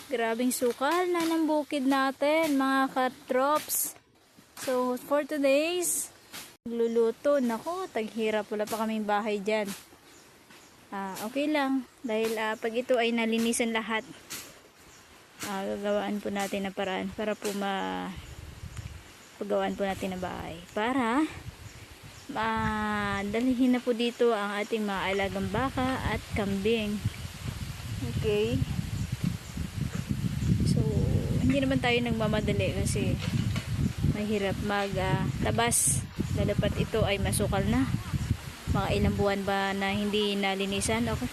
Grabing sukal na ng bukid natin, mga katrops. So, for today's luluto, nako, taghirap. Wala pa kaming bahay dyan. Okay lang. Dahil pag ito ay nalinisan lahat, gagawaan po natin na paraan para po pagawaan po natin na bahay. Para dalhin na po dito ang ating mga alagang baka at kambing. Okay. So, hindi naman tayo nagmamadali kasi mahirap maglabas. Lalapat ito ay masukal na. Mga ilang buwan ba na hindi nalinisan. Okay.